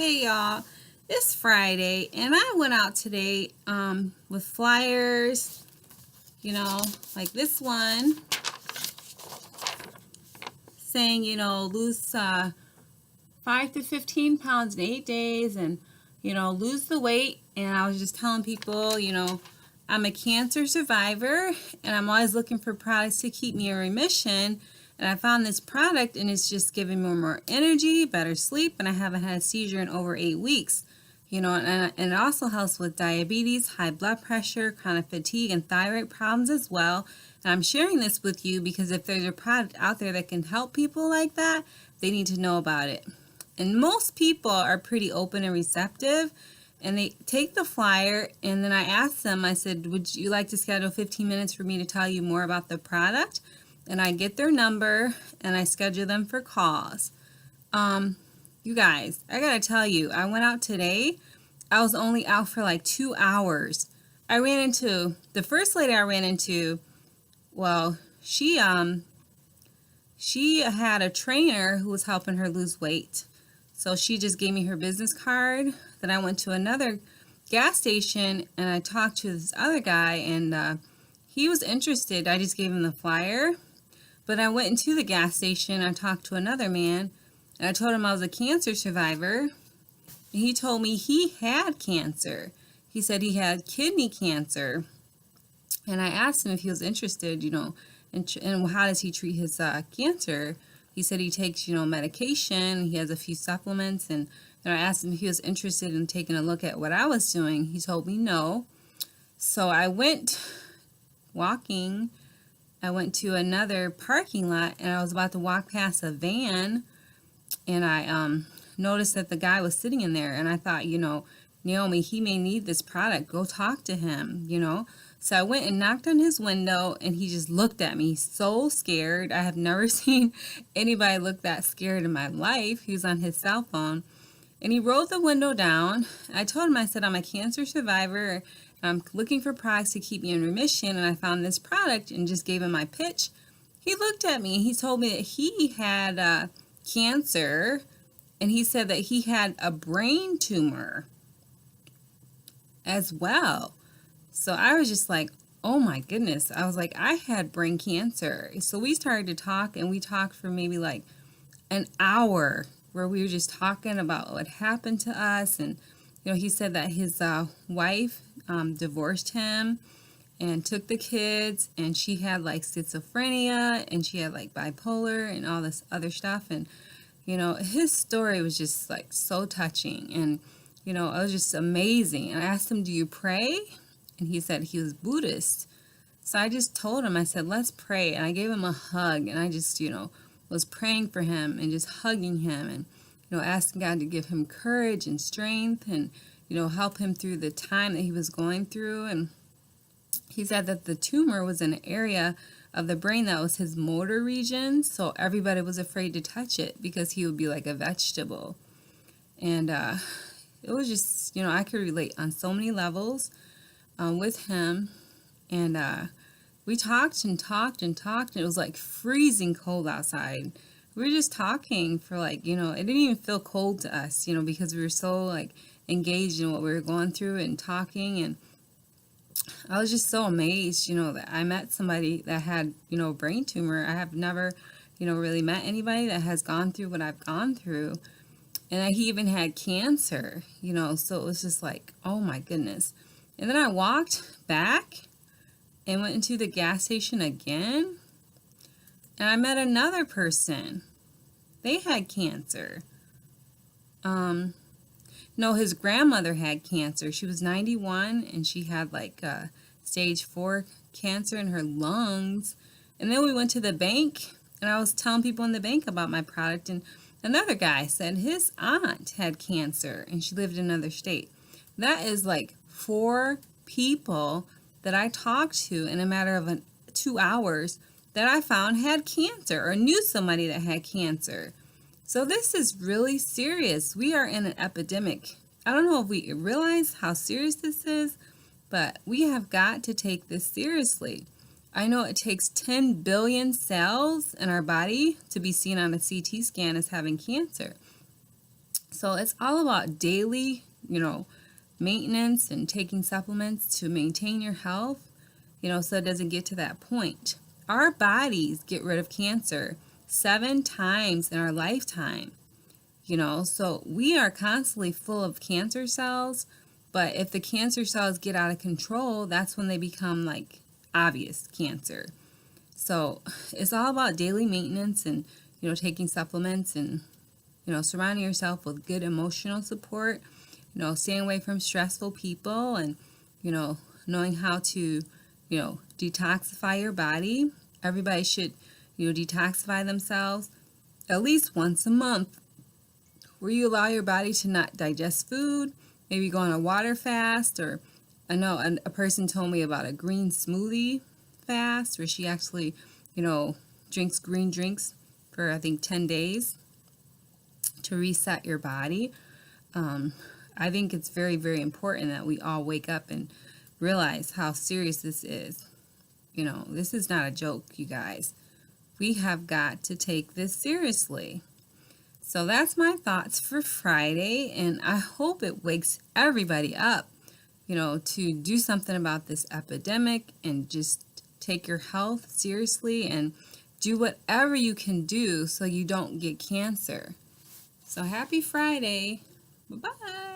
Hey y'all, it's Friday and I went out today with flyers, like this one saying, lose 5 to 15 pounds in 8 days and, lose the weight. And I was just telling people, I'm a cancer survivor and I'm always looking for products to keep me in remission. And I found this product and it's just giving me more energy, better sleep, and I haven't had a seizure in over 8 weeks. And it also helps with diabetes, high blood pressure, chronic fatigue, and thyroid problems as well. And I'm sharing this with you because if there's a product out there that can help people like that, they need to know about it. And most people are pretty open and receptive, and they take the flyer, and then I asked them, I said, would you like to schedule 15 minutes for me to tell you more about the product? And I get their number and I schedule them for calls. You guys, I gotta tell you, I went out today. I was only out for like 2 hours. I ran into the first lady I ran into. Well, she had a trainer who was helping her lose weight. So she just gave me her business card. Then I went to another gas station and I talked to this other guy, and he was interested. I just gave him the flyer. But I went into the gas station, I talked to another man, and I told him I was a cancer survivor. And he told me he had cancer. He said he had kidney cancer. And I asked him if he was interested, and how does he treat his cancer. He said he takes, medication, he has a few supplements, and I asked him if he was interested in taking a look at what I was doing. He told me no. So I went walking. I went to another parking lot and I was about to walk past a van, and I noticed that the guy was sitting in there, and I thought, Naomi, he may need this product. Go talk to him, So I went and knocked on his window, and he just looked at me so scared. I have never seen anybody look that scared in my life. He was on his cell phone, and he rolled the window down. I told him, I said, I'm a cancer survivor. I'm looking for products to keep me in remission, and I found this product and just gave him my pitch. He looked at me and he told me that he had cancer, and he said that he had a brain tumor as well. So I was just like, oh my goodness. I was like, I had brain cancer. So we started to talk, and we talked for maybe like an hour where we were just talking about what happened to us. And he said that his wife divorced him and took the kids, and she had like schizophrenia, and she had like bipolar and all this other stuff. And his story was just like so touching, and it was just amazing. And I asked him, do you pray? And he said he was Buddhist. So I just told him, I said, let's pray. And I gave him a hug, and I just was praying for him and just hugging him, and asking God to give him courage and strength, and help him through the time that he was going through. And he said that the tumor was in an area of the brain that was his motor region, so everybody was afraid to touch it because he would be like a vegetable. And it was just, I could relate on so many levels with him. And we talked and talked and talked, and it was like freezing cold outside. We were just talking for like, it didn't even feel cold to us, because we were so like engaged in what we were going through and talking. And I was just so amazed, that I met somebody that had, a brain tumor. I have never, really met anybody that has gone through what I've gone through. And he even had cancer, so it was just like, oh my goodness. And then I walked back and went into the gas station again, and I met another person. They had cancer. No, his grandmother had cancer. She was 91, and she had like stage 4 cancer in her lungs. And then we went to the bank, and I was telling people in the bank about my product, and another guy said his aunt had cancer, and she lived in another state. That is like 4 people that I talked to in a matter of 2 hours that I found had cancer or knew somebody that had cancer. So this is really serious. We are in an epidemic. I don't know if we realize how serious this is, but we have got to take this seriously. I know it takes 10 billion cells in our body to be seen on a CT scan as having cancer. So it's all about daily, maintenance and taking supplements to maintain your health, so it doesn't get to that point. Our bodies get rid of cancer 7 times in our lifetime, so we are constantly full of cancer cells. But if the cancer cells get out of control, that's when they become like obvious cancer. So it's all about daily maintenance and, taking supplements and, surrounding yourself with good emotional support, staying away from stressful people and, knowing how to, detoxify your body. Everybody should, detoxify themselves at least once a month, where you allow your body to not digest food, maybe go on a water fast, or I know a person told me about a green smoothie fast where she actually, drinks green drinks for I think 10 days to reset your body. I think it's very, very important that we all wake up and realize how serious this is. This is not a joke, you guys. We have got to take this seriously. So that's my thoughts for Friday, and I hope it wakes everybody up, to do something about this epidemic and just take your health seriously and do whatever you can do so you don't get cancer. So happy Friday. Bye-bye.